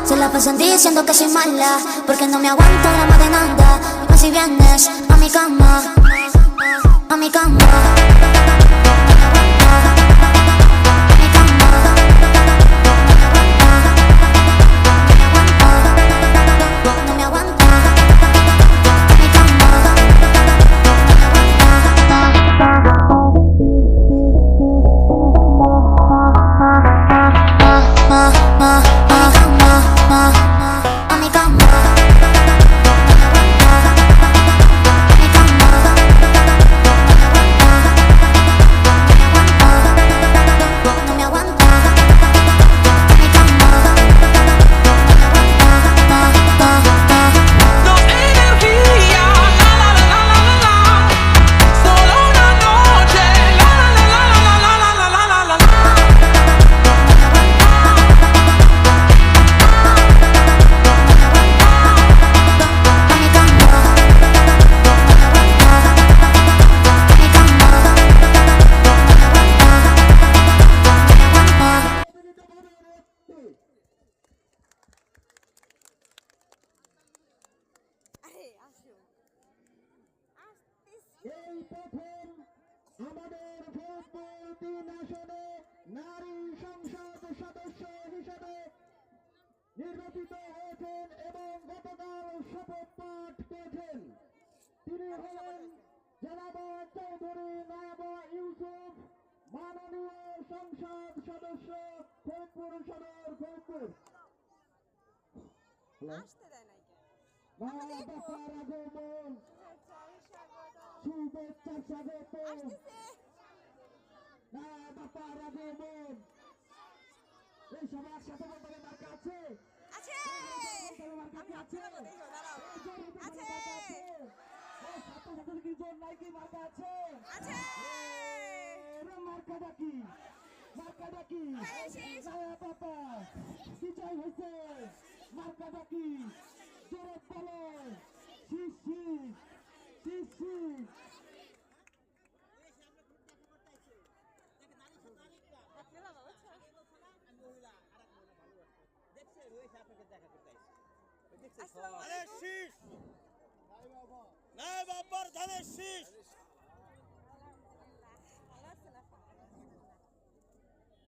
Se la pasan diciendo que soy mala, porque no me aguanto drama de nada. Dime si vienes a mi cama, a mi cama. এই প্রথম আমাদের ফরিদপুর ৩ আসনে নারী সংসদ সদস্য হিসেবে নির্বাচিত হয়েছেন এবং গতকাল শপথ পাঠ করেছেন। তিনি হলেন জনাবা চৌধুরী নায়াবা ইউসুফ, মাননীয় সংসদ সদস্য ফরিদপুর সদর ফরিদপুর। বাপার আগমন, শুভেচ্ছা স্বাগত। বাপার আগমন, এই সবার সাথে বলতে মার্কা আছে, মার্কাটা কি? মার্কাটা কি? বাবা বিজয় হয়েছে, মার্কাটা কি? জোরে বলো, শিশি শিশি। ধানের শীষ, নাই বাবার ধানের শীষ।